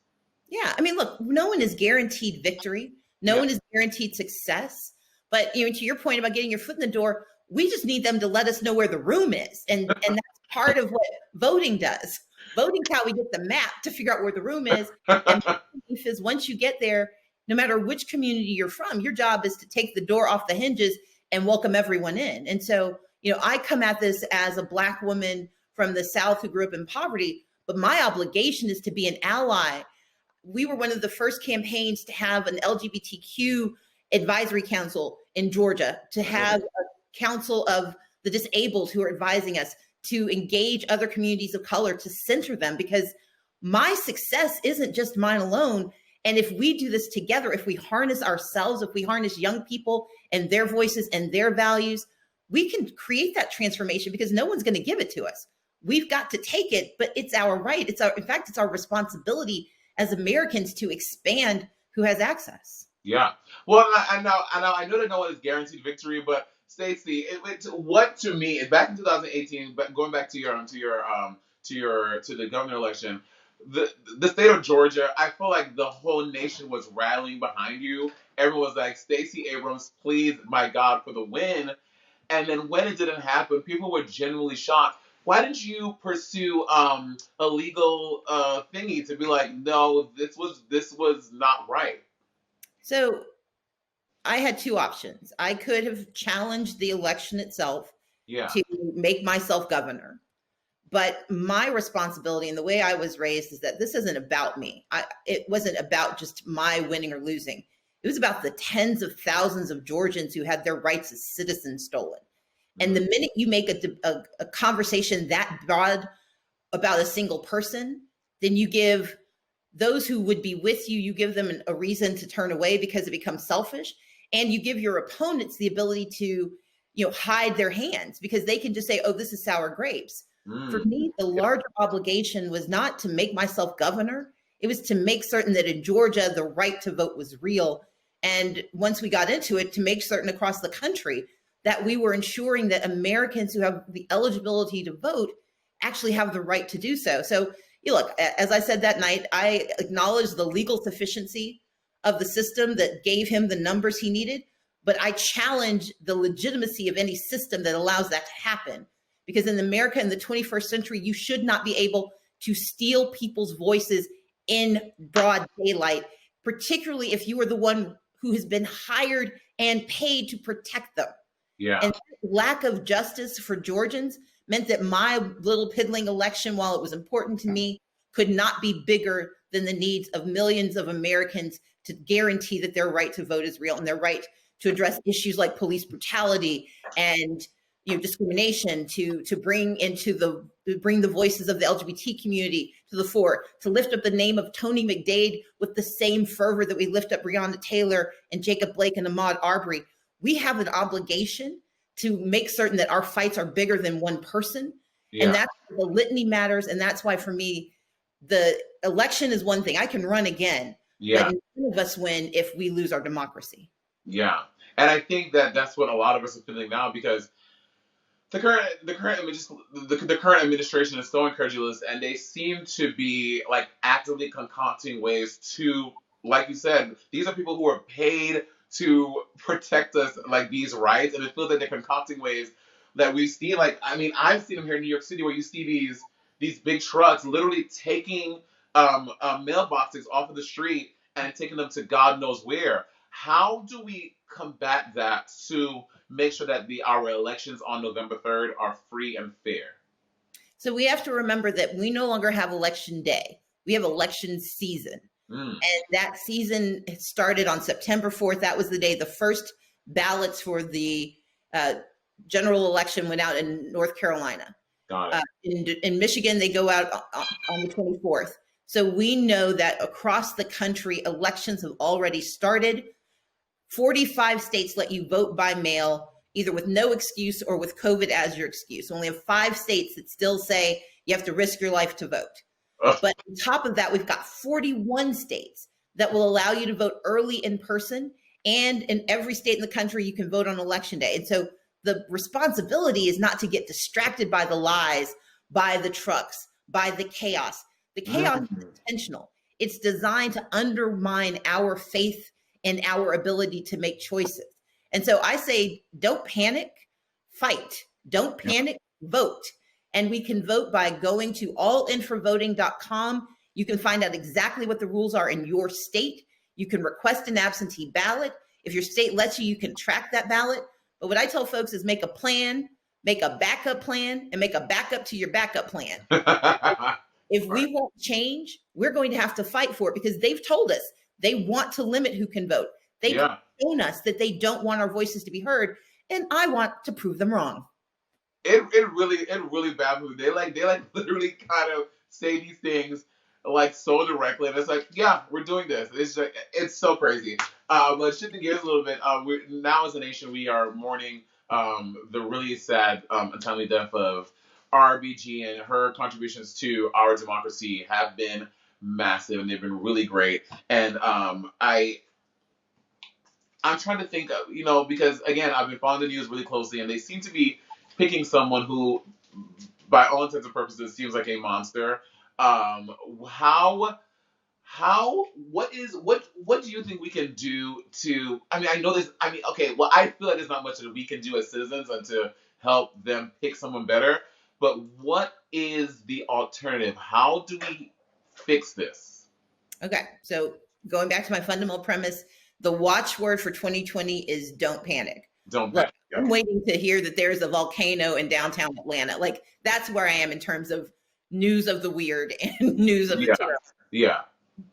Yeah, I mean, look, no one is guaranteed victory. No one is guaranteed success. But to your point about getting your foot in the door, we just need them to let us know where the room is. And that's part of what voting does. Voting's how we get the map to figure out where the room is. And my belief is once you get there, no matter which community you're from, your job is to take the door off the hinges and welcome everyone in. And so, I come at this as a Black woman from the South who grew up in poverty, but my obligation is to be an ally. We were one of the first campaigns to have an LGBTQ advisory council in Georgia, to have a council of the disabled who are advising us, to engage other communities of color, to center them, because my success isn't just mine alone. And if we do this together, if we harness ourselves, if we harness young people and their voices and their values, we can create that transformation, because no one's going to give it to us. We've got to take it, but it's our right. In fact, it's our responsibility as Americans to expand who has access. Yeah. Well, I know that no one is guaranteed victory, but Stacey, what to me, back in 2018, but going back to the governor election, the state of Georgia, I feel like the whole nation was rallying behind you. Everyone was like, Stacey Abrams, please, my God, for the win. And then when it didn't happen, people were genuinely shocked. Why didn't you pursue a legal thingy to be like, no, this was not right? So I had two options. I could have challenged the election itself to make myself governor. But my responsibility and the way I was raised is that this isn't about me. It wasn't about just my winning or losing. It was about the tens of thousands of Georgians who had their rights as citizens stolen. And the minute you make a conversation that broad about a single person, then you give those who would be with you, you give them a reason to turn away because it becomes selfish. And you give your opponents the ability to, hide their hands, because they can just say, oh, this is sour grapes. For me, the larger obligation was not to make myself governor. It was to make certain that in Georgia, the right to vote was real. And once we got into it, to make certain across the country that we were ensuring that Americans who have the eligibility to vote actually have the right to do so. So, look, as I said that night, I acknowledge the legal sufficiency of the system that gave him the numbers he needed, but I challenge the legitimacy of any system that allows that to happen. Because in America in the 21st century, you should not be able to steal people's voices in broad daylight, particularly if you are the one who has been hired and paid to protect them. Yeah. And lack of justice for Georgians meant that my little piddling election, while it was important to me, could not be bigger than the needs of millions of Americans to guarantee that their right to vote is real and their right to address issues like police brutality and discrimination, to bring the voices of the LGBT community to the fore, to lift up the name of Tony McDade with the same fervor that we lift up Breonna Taylor and Jacob Blake and Ahmaud Arbery. We have an obligation to make certain that our fights are bigger than one person. Yeah. And that's the litany matters. And that's why, for me, the election is one thing. I can run again. Yeah. But none of us win if we lose our democracy. Yeah. And I think that's what a lot of us are feeling now, because the current administration is so incredulous, and they seem to be like actively concocting ways to, like you said, these are people who are paid to protect us, like these rights, and it feels like they're concocting ways that we see. Like, I mean, I've seen them here in New York City, where you see these big trucks literally taking mailboxes off of the street and taking them to God knows where. How do we combat that to make sure that our elections on November 3rd are free and fair? So we have to remember that we no longer have election day. We have election season. And that season started on September 4th. That was the day the first ballots for the general election went out in North Carolina. Got it. In Michigan, they go out on the 24th. So we know that across the country, elections have already started. 45 states let you vote by mail. either with no excuse or with COVID as your excuse. We only have 5 states that still say you have to risk your life to vote. But on top of that, we've got 41 states that will allow you to vote early in person. And in every state in the country, you can vote on election day. And so the responsibility is not to get distracted by the lies, by the trucks, by the chaos. The chaos is intentional. It's designed to undermine our faith and our ability to make choices. And so I say, don't panic, fight. Don't panic, vote. And we can vote by going to allinforvoting.com. You can find out exactly what the rules are in your state. You can request an absentee ballot. If your state lets you, you can track that ballot. But what I tell folks is make a plan, make a backup plan, and make a backup to your backup plan. If we won't change, we're going to have to fight for it because they've told us they want to limit who can vote. They've shown us that they don't want our voices to be heard, and I want to prove them wrong. It really baffles me. They like literally kind of say these things like so directly, and it's like, yeah, we're doing this. It's so crazy. But shifting gears a little bit, now as a nation we are mourning the really sad untimely death of RBG, and her contributions to our democracy have been massive and they've been really great. And I'm trying to think of, because again, I've been following the news really closely, and they seem to be picking someone who, by all intents and purposes, seems like a monster. What do you think we can do to, I feel like there's not much that we can do as citizens and to help them pick someone better, but what is the alternative? How do we fix this? Okay, so going back to my fundamental premise, the watchword for 2020 is don't panic. Don't panic. Look, I'm waiting to hear that there's a volcano in downtown Atlanta. Like, that's where I am in terms of news of the weird and news of the terrible. Yeah.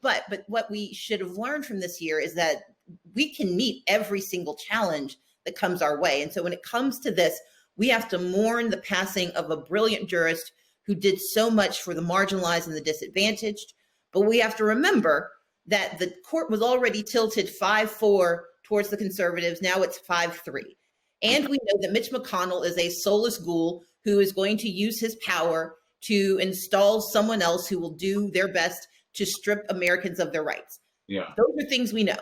But what we should have learned from this year is that we can meet every single challenge that comes our way. And so when it comes to this, we have to mourn the passing of a brilliant jurist who did so much for the marginalized and the disadvantaged. But we have to remember that the court was already tilted 5-4 towards the conservatives. Now it's 5-3. And we know that Mitch McConnell is a soulless ghoul who is going to use his power to install someone else who will do their best to strip Americans of their rights. Yeah. Those are things we know.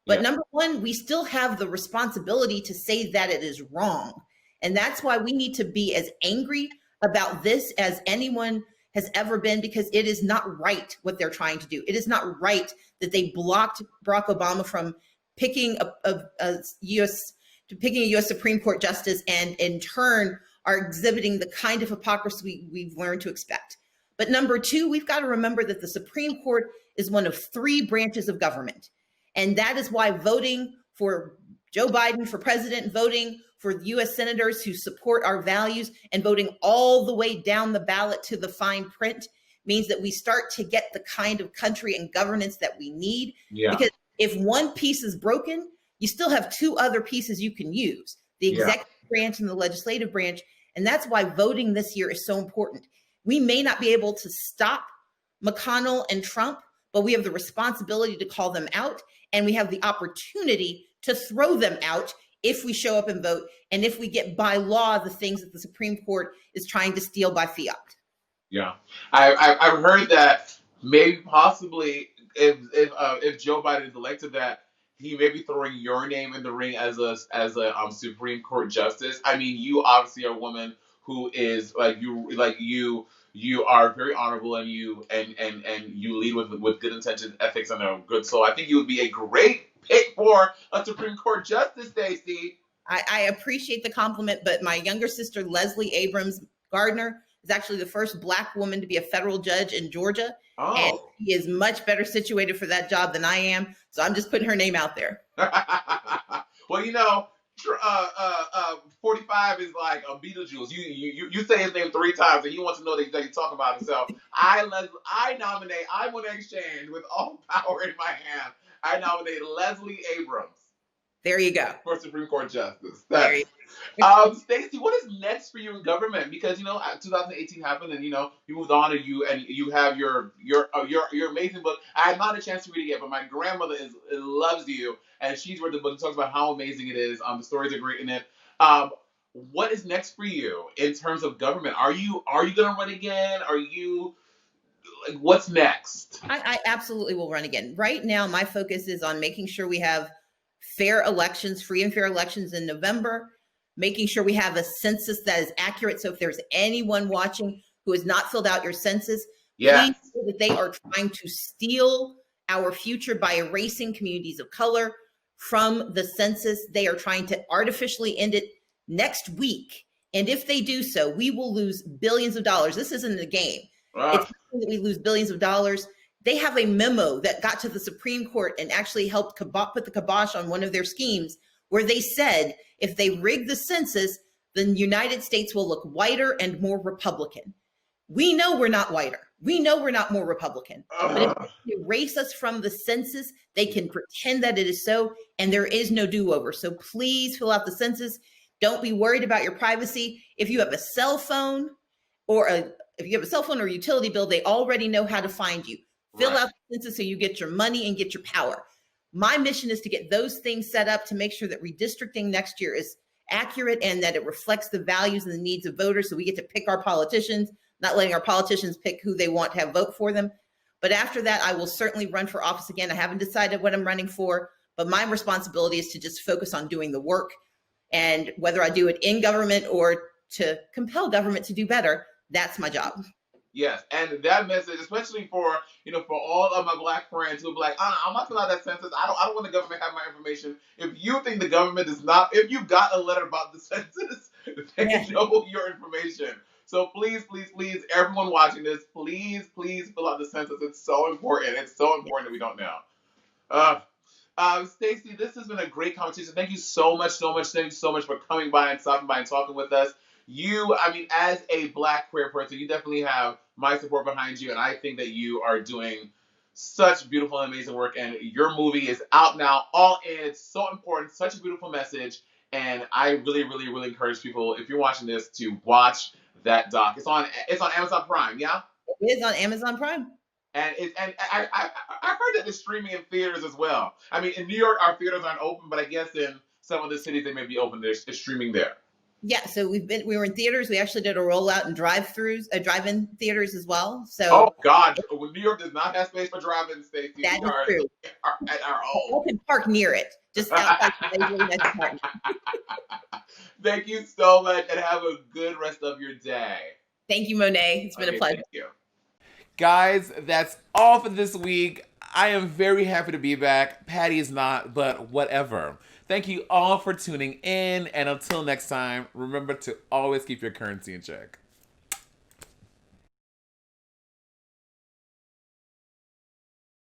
But number one, we still have the responsibility to say that it is wrong. And that's why we need to be as angry about this as anyone has ever been, because it is not right what they're trying to do. It is not right that they blocked Barack Obama from picking a U.S. Supreme Court justice, and in turn are exhibiting the kind of hypocrisy we've learned to expect. But number two, we've got to remember that the Supreme Court is one of 3 branches of government. And that is why voting for Joe Biden for president, voting for U.S. senators who support our values, and voting all the way down the ballot to the fine print means that we start to get the kind of country and governance that we need. Yeah. Because if one piece is broken, you still have 2 other pieces you can use, the executive branch and the legislative branch. And that's why voting this year is so important. We may not be able to stop McConnell and Trump, but we have the responsibility to call them out, and we have the opportunity to throw them out if we show up and vote, and if we get by law the things that the Supreme Court is trying to steal by fiat. Yeah, I've heard that maybe possibly if Joe Biden is elected, that he may be throwing your name in the ring as a Supreme Court justice. I mean, you obviously are a woman who is you are very honorable, and you lead with good intentions, ethics, and a good soul. I think you would be a great pick for a Supreme Court justice, Stacey. I appreciate the compliment, but my younger sister, Leslie Abrams Gardner, is actually the first Black woman to be a federal judge in Georgia. Oh. And she is much better situated for that job than I am. So I'm just putting her name out there. Well, 45 is like a Beetlejuice. You say his name 3 times and he wants to know that he's talking about himself. I nominate, I'm Monét X Change with all power in my hand. I nominate Leslie Abrams. There you go. For Supreme Court Justice. Stacey, what is next for you in government? Because 2018 happened, and you moved on, and you have your amazing book. I have not had a chance to read it yet, but my grandmother loves you, and she's read the book and talks about how amazing it is. The stories are great in it. What is next for you in terms of government? Are you gonna run again? Are you like, what's next? I absolutely will run again. Right now, my focus is on making sure we have fair elections, free and fair elections in November, making sure we have a census that is accurate. So if there's anyone watching who has not filled out your census, please know that they are trying to steal our future by erasing communities of color from the census. They are trying to artificially end it next week. And if they do so, we will lose billions of dollars. This isn't a game. It's that we lose billions of dollars. They have a memo that got to the Supreme Court and actually helped put the kibosh on one of their schemes, where they said if they rig the census, the United States will look whiter and more Republican. We know we're not whiter. We know we're not more Republican. But if they erase us from the census, they can pretend that it is so, and there is no do-over. So please fill out the census. Don't be worried about your privacy. If you have a cell phone or utility bill, they already know how to find you. Fill out the census so you get your money and get your power. My mission is to get those things set up to make sure that redistricting next year is accurate and that it reflects the values and the needs of voters, so we get to pick our politicians, not letting our politicians pick who they want to have vote for them. But after that, I will certainly run for office again. I haven't decided what I'm running for, but my responsibility is to just focus on doing the work. And whether I do it in government or to compel government to do better, that's my job. Yes, and that message, especially for all of my Black friends who be like, I'm not filling out that census. I don't want the government to have my information. If you think the government is not, if you got a letter about the census, they know your information. So please, everyone watching this, please fill out the census. It's so important. It's so important that we don't know. Stacey, this has been a great conversation. Thank you so much. Thank you so much for coming by and stopping by and talking with us. As a Black queer person, you definitely have my support behind you, and I think that you are doing such beautiful and amazing work, and your movie is out now, all in. It's so important, such a beautiful message, and I really encourage people, if you're watching this, to watch that doc. It's on Amazon Prime, yeah? It is on Amazon Prime. And I heard that it's streaming in theaters as well. I mean, in New York, our theaters aren't open, but I guess in some of the cities they may be open. It's streaming there. Yeah, so we were in theaters. We actually did a rollout in drive-in theaters as well. So oh God, New York does not have space for drive-in, Stacey. That is true. At our own. You can park near it, just outside. Thank you so much, and have a good rest of your day. Thank you, Monét. It's been a pleasure. Thank you. Guys, that's all for this week. I am very happy to be back. Patty is not, but whatever. Thank you all for tuning in, and until next time, remember to always keep your currency in check.